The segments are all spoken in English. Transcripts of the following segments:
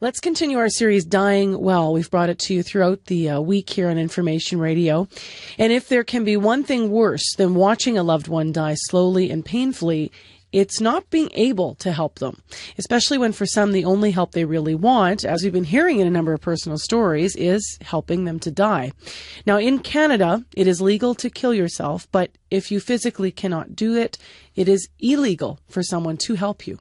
Let's continue our series, Dying Well. We've brought it to you throughout the week here on Information Radio. And if there can be one thing worse than watching a loved one die slowly and painfully, it's not being able to help them, especially when for some the only help they really want, as we've been hearing in a number of personal stories, is helping them to die. Now, in Canada, it is legal to kill yourself, but if you physically cannot do it, it is illegal for someone to help you.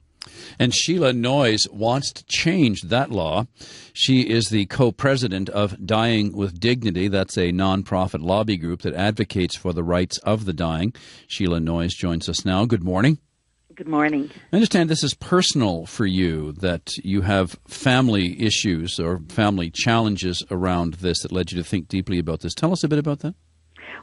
And Sheila Noyes wants to change that law. She is the co-president of Dying with Dignity. That's a nonprofit lobby group that advocates for the rights of the dying. Sheila Noyes joins us now. Good morning. Good morning. I understand this is personal for you, that you have family issues or family challenges around this that led you to think deeply about this. Tell us a bit about that.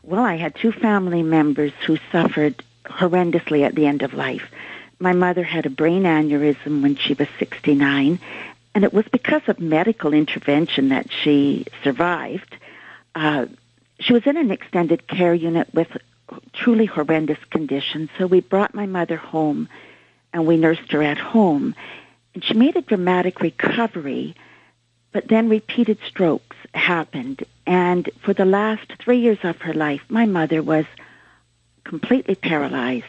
Well, I had two family members who suffered horrendously at the end of life. My mother had a brain aneurysm when she was 69, and it was because of medical intervention that she survived. She was in an extended care unit with truly horrendous conditions, so we brought my mother home, and we nursed her at home. And she made a dramatic recovery, but then repeated strokes happened. And for the last 3 years of her life, my mother was completely paralyzed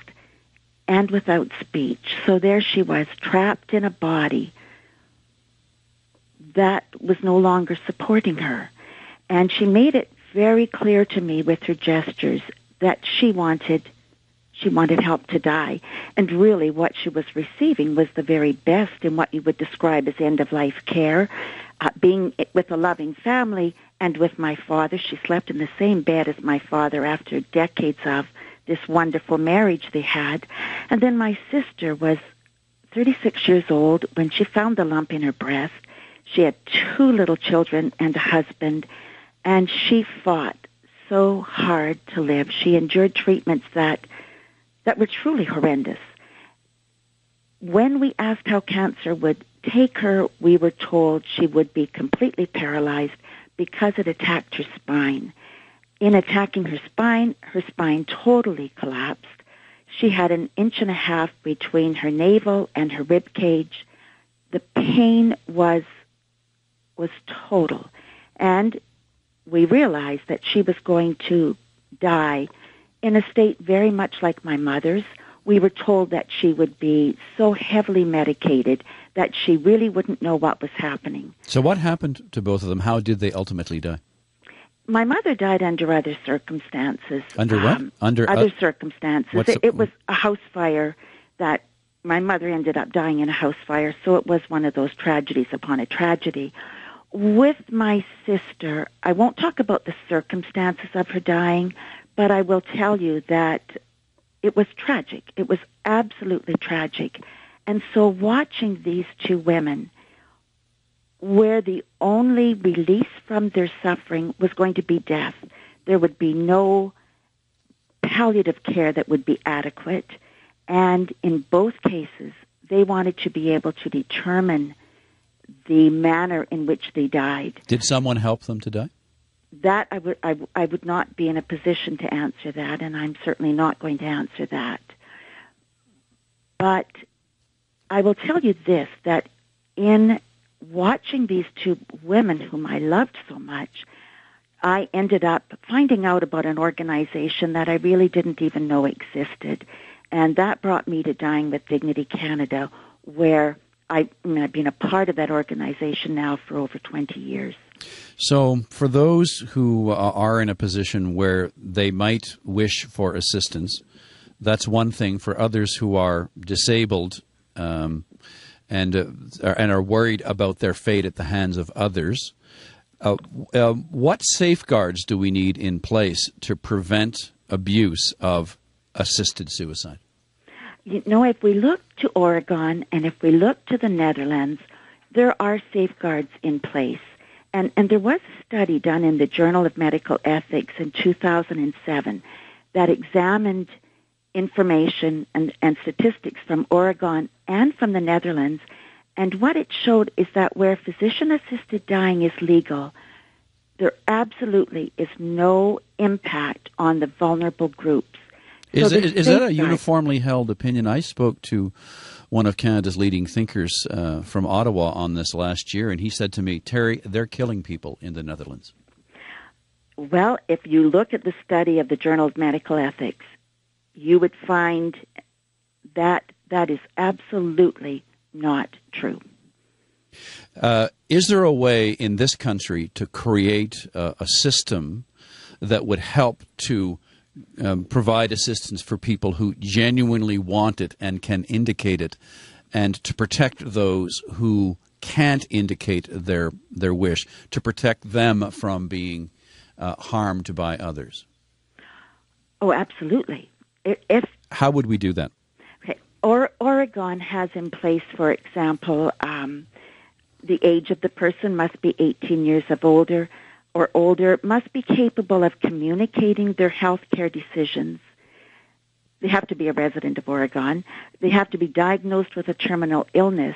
and without speech. So there she was, trapped in a body that was no longer supporting her. And she made it very clear to me with her gestures that she wanted help to die. And really what she was receiving was the very best in what you would describe as end-of-life care, being with a loving family and with my father. She slept in the same bed as my father after decades of this wonderful marriage they had. And then my sister was 36 years old when she found the lump in her breast. She had 2 little children and a husband, and she fought so hard to live. She endured treatments that were truly horrendous. When we asked how cancer would take her, we were told she would be completely paralyzed because it attacked her spine. In attacking her spine totally collapsed. She had 1.5 inches between her navel and her rib cage. The pain was total. And we realized that she was going to die in a state very much like my mother's. We were told that she would be so heavily medicated that she really wouldn't know what was happening. So what happened to both of them? How did they ultimately die? My mother died under other circumstances. Under what? Under other circumstances. It was a house fire that my mother ended up dying in a house fire, so it was one of those tragedies upon a tragedy. With my sister, I won't talk about the circumstances of her dying, but I will tell you that it was tragic. It was absolutely tragic. And so watching these two women, where the only release from their suffering was going to be death, there would be no palliative care that would be adequate. And in both cases, they wanted to be able to determine the manner in which they died. Did someone help them to die? That I would not be in a position to answer that, and I'm certainly not going to answer that. But I will tell you this, that in watching these two women whom I loved so much, I ended up finding out about an organization that I really didn't even know existed. And that brought me to Dying with Dignity Canada, where I've been a part of that organization now for over 20 years. So for those who are in a position where they might wish for assistance, that's one thing. For others who are disabled and are worried about their fate at the hands of others, what safeguards do we need in place to prevent abuse of assisted suicide? You know, if we look to Oregon and if we look to the Netherlands, there are safeguards in place. And there was a study done in the Journal of Medical Ethics in 2007 that examined information and statistics from Oregon and from the Netherlands. And what it showed is that where physician-assisted dying is legal, there absolutely is no impact on the vulnerable groups. Is that a uniformly held opinion? I spoke to one of Canada's leading thinkers from Ottawa on this last year, and he said to me, Terry, they're killing people in the Netherlands. Well, if you look at the study of the Journal of Medical Ethics, you would find that that is absolutely not true. Is there a way in this country to create a system that would help to provide assistance for people who genuinely want it and can indicate it, and to protect those who can't indicate their wish, to protect them from being harmed by others? Oh, absolutely. How would we do that? Okay. Oregon has in place, for example, the age of the person must be 18 years of older or older, must be capable of communicating their health care decisions. They have to be a resident of Oregon. They have to be diagnosed with a terminal illness.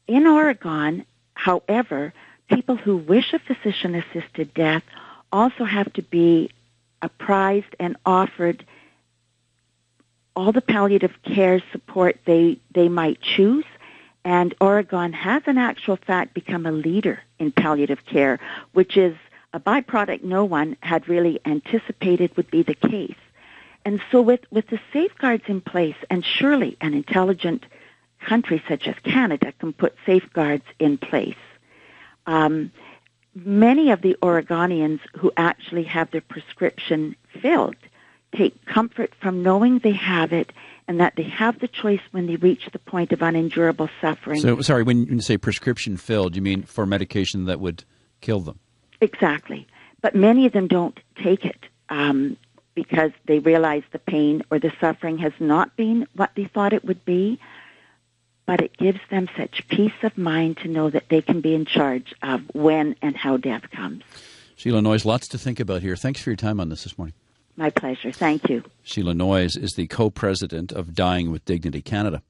In Oregon, however, people who wish a physician-assisted death also have to be apprised and offered all the palliative care support they might choose. And Oregon has, in actual fact, become a leader in palliative care, which is a byproduct no one had really anticipated would be the case. And so with the safeguards in place, and surely an intelligent country such as Canada can put safeguards in place, many of the Oregonians who actually have their prescription filled take comfort from knowing they have it and that they have the choice when they reach the point of unendurable suffering. So, sorry, when you say prescription filled, you mean for medication that would kill them? Exactly. But many of them don't take it because they realize the pain or the suffering has not been what they thought it would be. But it gives them such peace of mind to know that they can be in charge of when and how death comes. Sheila Noyes, lots to think about here. Thanks for your time on this morning. My pleasure. Thank you. Sheila Noyes is the co-president of Dying with Dignity Canada.